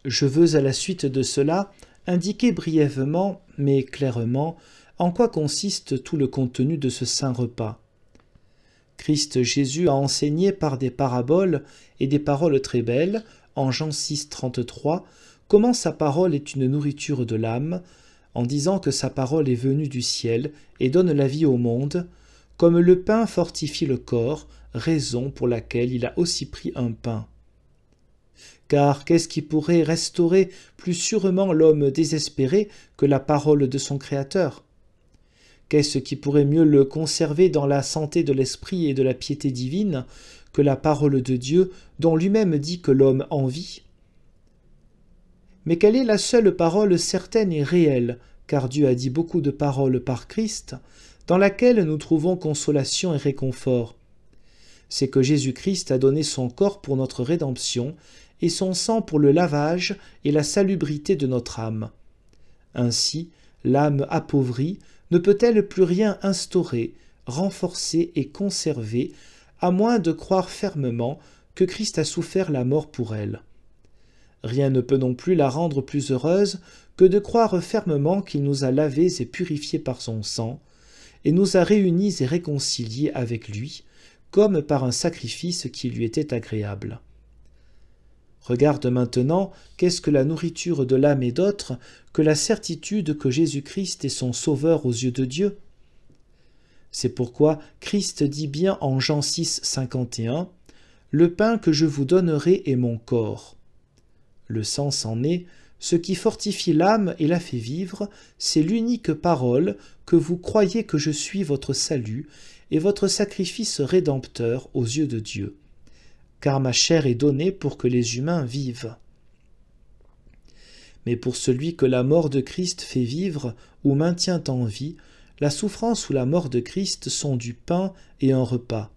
Je veux à la suite de cela indiquer brièvement, mais clairement, en quoi consiste tout le contenu de ce saint repas. Christ Jésus a enseigné par des paraboles et des paroles très belles, en Jean 6, 33, comment sa parole est une nourriture de l'âme, en disant que sa parole est venue du ciel et donne la vie au monde, comme le pain fortifie le corps, raison pour laquelle il a aussi pris un pain. Car qu'est-ce qui pourrait restaurer plus sûrement l'homme désespéré que la parole de son Créateur? Qu'est-ce qui pourrait mieux le conserver dans la santé de l'esprit et de la piété divine que la parole de Dieu dont lui-même dit que l'homme en vit? Mais quelle est la seule parole certaine et réelle, car Dieu a dit beaucoup de paroles par Christ, dans laquelle nous trouvons consolation et réconfort? C'est que Jésus-Christ a donné son corps pour notre rédemption et son sang pour le lavage et la salubrité de notre âme. Ainsi, l'âme appauvrie ne peut-elle plus rien instaurer, renforcer et conserver, à moins de croire fermement que Christ a souffert la mort pour elle. Rien ne peut non plus la rendre plus heureuse que de croire fermement qu'il nous a lavés et purifiés par son sang, et nous a réunis et réconciliés avec lui, comme par un sacrifice qui lui était agréable. Regarde maintenant qu'est-ce que la nourriture de l'âme et d'autres que la certitude que Jésus-Christ est son sauveur aux yeux de Dieu. C'est pourquoi Christ dit bien en Jean 6, 51 « Le pain que je vous donnerai est mon corps ». Le sens en est « Ce qui fortifie l'âme et la fait vivre, c'est l'unique parole que vous croyez que je suis votre salut et votre sacrifice rédempteur aux yeux de Dieu. Car ma chair est donnée pour que les humains vivent. » Mais pour celui que la mort de Christ fait vivre ou maintient en vie, la souffrance ou la mort de Christ sont du pain et un repas.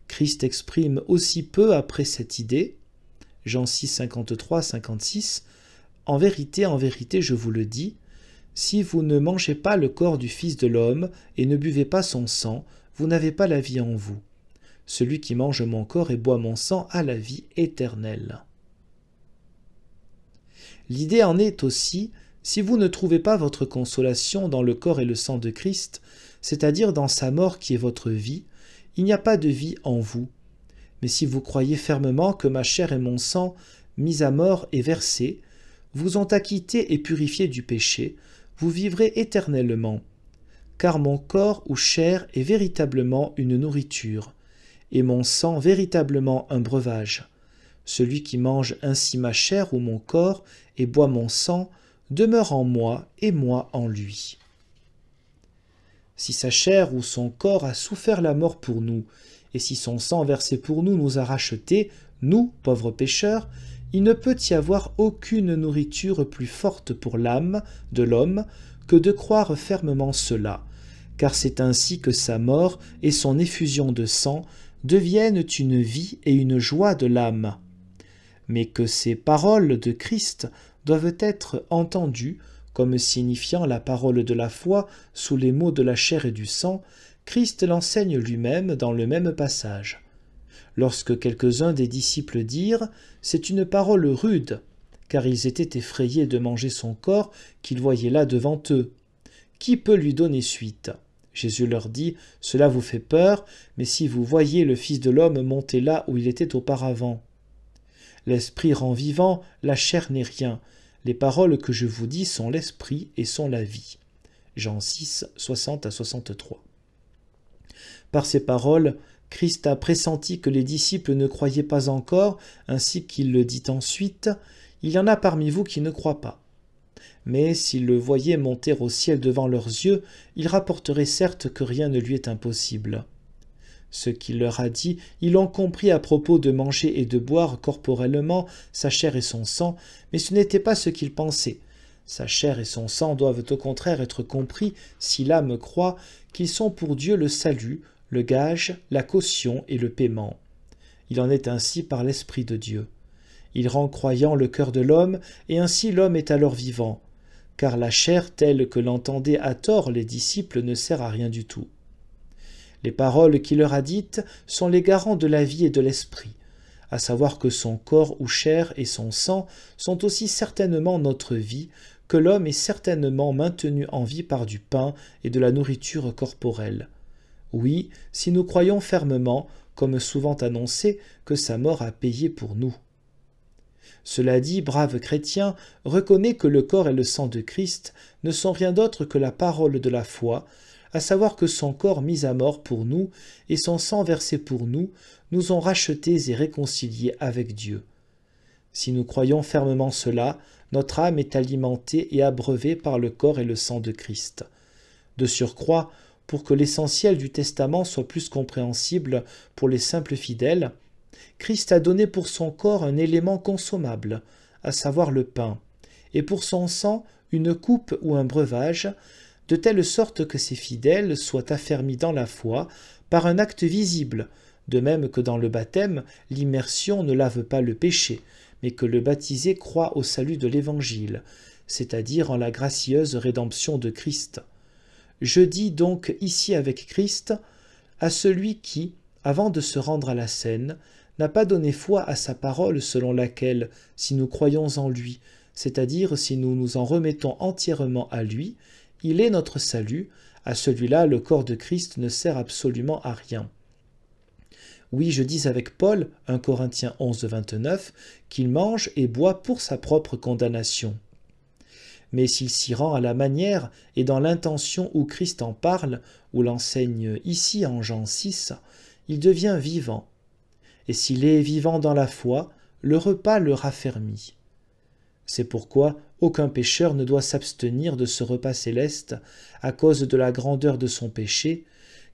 Christ exprime aussi peu après cette idée, Jean 6, 53, 56, « En vérité, je vous le dis, si vous ne mangez pas le corps du Fils de l'homme et ne buvez pas son sang, vous n'avez pas la vie en vous. Celui qui mange mon corps et boit mon sang a la vie éternelle. » L'idée en est aussi, si vous ne trouvez pas votre consolation dans le corps et le sang de Christ, c'est-à-dire dans sa mort qui est votre vie, il n'y a pas de vie en vous. Mais si vous croyez fermement que ma chair et mon sang, mis à mort et versés, vous ont acquitté et purifié du péché, vous vivrez éternellement. Car mon corps ou chair est véritablement une nourriture, et mon sang véritablement un breuvage. Celui qui mange ainsi ma chair ou mon corps et boit mon sang demeure en moi et moi en lui. Si sa chair ou son corps a souffert la mort pour nous, et si son sang versé pour nous a rachetés, nous, pauvres pécheurs, il ne peut y avoir aucune nourriture plus forte pour l'âme de l'homme que de croire fermement cela, car c'est ainsi que sa mort et son effusion de sang deviennent une vie et une joie de l'âme. Mais que ces paroles de Christ doivent être entendues comme signifiant la parole de la foi sous les mots de la chair et du sang, Christ l'enseigne lui-même dans le même passage. Lorsque quelques-uns des disciples dirent « C'est une parole rude », car ils étaient effrayés de manger son corps qu'ils voyaient là devant eux. Qui peut lui donner suite ? Jésus leur dit « Cela vous fait peur, mais si vous voyez le Fils de l'homme monter là où il était auparavant. L'esprit rend vivant, la chair n'est rien. Les paroles que je vous dis sont l'esprit et sont la vie. » Jean 6, 60 à 63. Par ces paroles, Christ a pressenti que les disciples ne croyaient pas encore, ainsi qu'il le dit ensuite, « Il y en a parmi vous qui ne croient pas. » Mais s'ils le voyaient monter au ciel devant leurs yeux, ils rapporteraient certes que rien ne lui est impossible. Ce qu'il leur a dit, ils l'ont compris à propos de manger et de boire corporellement sa chair et son sang, mais ce n'était pas ce qu'ils pensaient. Sa chair et son sang doivent au contraire être compris, si l'âme croit, qu'ils sont pour Dieu le salut, le gage, la caution et le paiement. Il en est ainsi par l'Esprit de Dieu. Il rend croyant le cœur de l'homme, et ainsi l'homme est alors vivant, car la chair telle que l'entendaient à tort les disciples ne sert à rien du tout. Les paroles qu'il leur a dites sont les garants de la vie et de l'esprit. à savoir que son corps ou chair et son sang sont aussi certainement notre vie, que l'homme est certainement maintenu en vie par du pain et de la nourriture corporelle. Oui, si nous croyons fermement, comme souvent annoncé, que sa mort a payé pour nous. Cela dit, brave chrétien, reconnais que le corps et le sang de Christ ne sont rien d'autre que la parole de la foi, à savoir que son corps mis à mort pour nous et son sang versé pour nous, nous ont rachetés et réconciliés avec Dieu. Si nous croyons fermement cela, notre âme est alimentée et abreuvée par le corps et le sang de Christ. De surcroît, pour que l'essentiel du testament soit plus compréhensible pour les simples fidèles, Christ a donné pour son corps un élément consommable, à savoir le pain, et pour son sang une coupe ou un breuvage, de telle sorte que ses fidèles soient affermis dans la foi par un acte visible, de même que dans le baptême, l'immersion ne lave pas le péché, mais que le baptisé croit au salut de l'Évangile, c'est-à-dire en la gracieuse rédemption de Christ. Je dis donc ici avec Christ à celui qui, avant de se rendre à la scène, n'a pas donné foi à sa parole selon laquelle, si nous croyons en lui, c'est-à-dire si nous nous en remettons entièrement à lui, il est notre salut, à celui-là le corps de Christ ne sert absolument à rien. Oui, je dis avec Paul, 1 Corinthiens 11, 29, qu'il mange et boit pour sa propre condamnation. Mais s'il s'y rend à la manière et dans l'intention où Christ en parle, ou l'enseigne ici en Jean 6, il devient vivant. Et s'il est vivant dans la foi, le repas le raffermit. C'est pourquoi aucun pécheur ne doit s'abstenir de ce repas céleste à cause de la grandeur de son péché,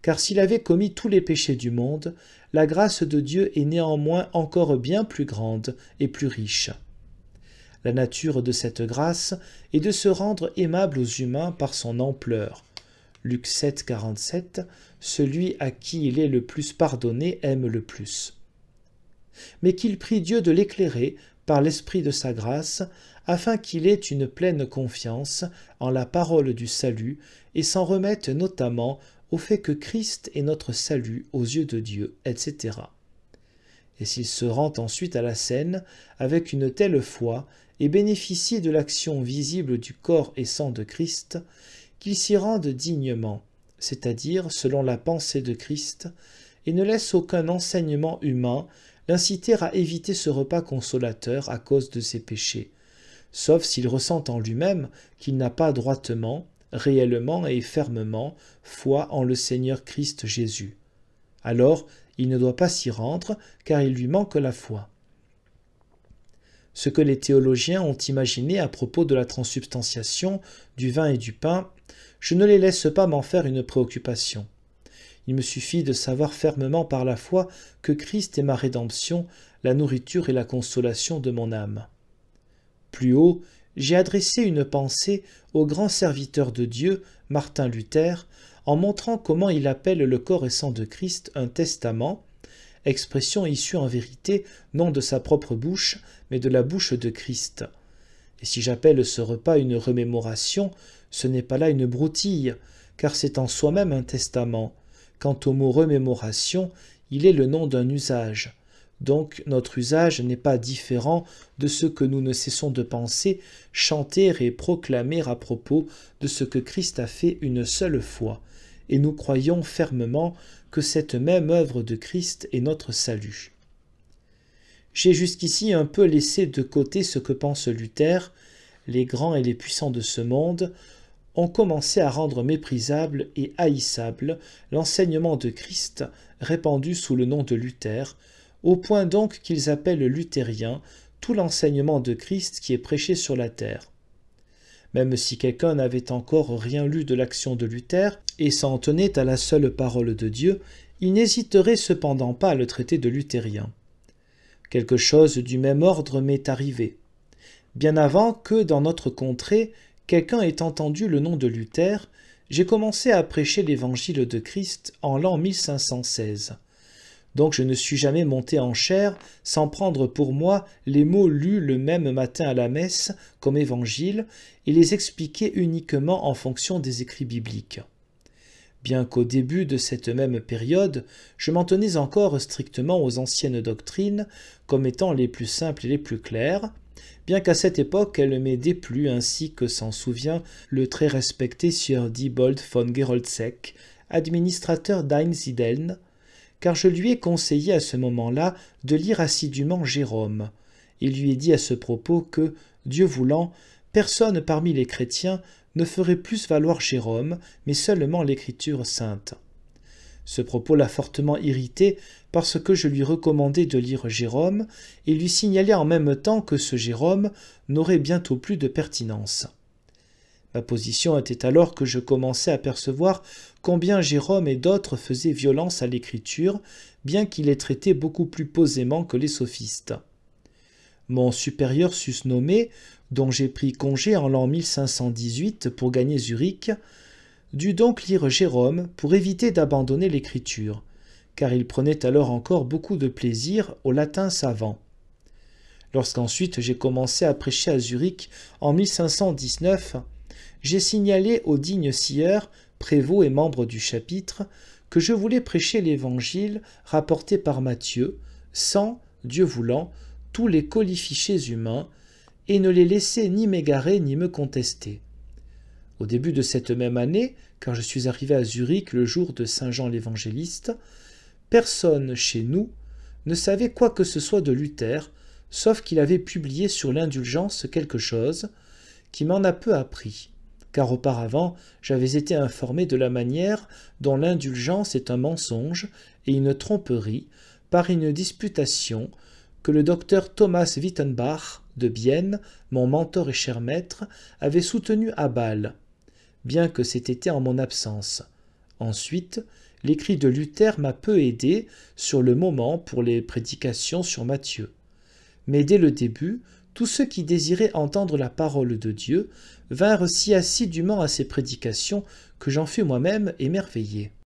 car s'il avait commis tous les péchés du monde, la grâce de Dieu est néanmoins encore bien plus grande et plus riche. La nature de cette grâce est de se rendre aimable aux humains par son ampleur. Luc 7, 47, celui à qui il est le plus pardonné aime le plus. Mais qu'il prie Dieu de l'éclairer par l'esprit de sa grâce, afin qu'il ait une pleine confiance en la parole du salut et s'en remette notamment au fait que Christ est notre salut aux yeux de Dieu, etc. Et s'il se rend ensuite à la scène avec une telle foi et bénéficie de l'action visible du corps et sang de Christ, qu'il s'y rende dignement, c'est-à-dire selon la pensée de Christ, et ne laisse aucun enseignement humain l'inciter à éviter ce repas consolateur à cause de ses péchés, sauf s'il ressent en lui-même qu'il n'a pas droitement, réellement et fermement foi en le Seigneur Christ Jésus. Alors, il ne doit pas s'y rendre, car il lui manque la foi. Ce que les théologiens ont imaginé à propos de la transsubstantiation, du vin et du pain, je ne les laisse pas m'en faire une préoccupation. Il me suffit de savoir fermement par la foi que Christ est ma rédemption, la nourriture et la consolation de mon âme. Plus haut, j'ai adressé une pensée au grand serviteur de Dieu, Martin Luther, en montrant comment il appelle le corps et sang de Christ un testament, expression issue en vérité non de sa propre bouche, mais de la bouche de Christ. Et si j'appelle ce repas une remémoration, ce n'est pas là une broutille, car c'est en soi-même un testament. Quant au mot remémoration, il est le nom d'un usage. Donc notre usage n'est pas différent de ce que nous ne cessons de penser, chanter et proclamer à propos de ce que Christ a fait une seule fois, et nous croyons fermement que cette même œuvre de Christ est notre salut. J'ai jusqu'ici un peu laissé de côté ce que pense Luther. Les grands et les puissants de ce monde ont commencé à rendre méprisable et haïssable l'enseignement de Christ répandu sous le nom de Luther, au point donc qu'ils appellent luthérien tout l'enseignement de Christ qui est prêché sur la terre. Même si quelqu'un n'avait encore rien lu de l'action de Luther et s'en tenait à la seule parole de Dieu, il n'hésiterait cependant pas à le traiter de luthérien. Quelque chose du même ordre m'est arrivé. Bien avant que, dans notre contrée, quelqu'un ait entendu le nom de Luther, j'ai commencé à prêcher l'évangile de Christ en l'an 1516. Donc je ne suis jamais monté en chair sans prendre pour moi les mots lus le même matin à la messe comme évangile et les expliquer uniquement en fonction des écrits bibliques. bien qu'au début de cette même période, je m'en tenais encore strictement aux anciennes doctrines comme étant les plus simples et les plus claires, bien qu'à cette époque elles m'aient déplu ainsi que s'en souvient le très respecté sieur Diebold von Geroldsek, administrateur d'Einsiedeln, car je lui ai conseillé à ce moment-là de lire assidûment Jérôme, et lui ai dit à ce propos que, Dieu voulant, personne parmi les chrétiens ne ferait plus valoir Jérôme, mais seulement l'Écriture sainte. Ce propos l'a fortement irrité parce que je lui recommandais de lire Jérôme et lui signalais en même temps que ce Jérôme n'aurait bientôt plus de pertinence. Ma position était alors que je commençais à percevoir combien Jérôme et d'autres faisaient violence à l'Écriture, bien qu'il les traitait beaucoup plus posément que les sophistes. Mon supérieur susnommé, dont j'ai pris congé en l'an 1518 pour gagner Zurich, dut donc lire Jérôme pour éviter d'abandonner l'écriture, car il prenait alors encore beaucoup de plaisir au latin savant. Lorsqu'ensuite j'ai commencé à prêcher à Zurich en 1519, j'ai signalé au digne sieur, prévôt et membre du chapitre, que je voulais prêcher l'évangile rapporté par Matthieu, sans, Dieu voulant, tous les colifichets humains, et ne les laisser ni m'égarer ni me contester. Au début de cette même année, quand je suis arrivé à Zurich le jour de Saint Jean l'Évangéliste, personne chez nous ne savait quoi que ce soit de Luther, sauf qu'il avait publié sur l'indulgence quelque chose qui m'en a peu appris, car auparavant j'avais été informé de la manière dont l'indulgence est un mensonge et une tromperie par une disputation que le docteur Thomas Wittenbach de Bienne, mon mentor et cher maître, avait soutenu à Bâle, bien que c'ait été en mon absence. Ensuite, l'écrit de Luther m'a peu aidé sur le moment pour les prédications sur Matthieu. Mais dès le début, tous ceux qui désiraient entendre la parole de Dieu vinrent si assidûment à ces prédications que j'en fus moi-même émerveillé.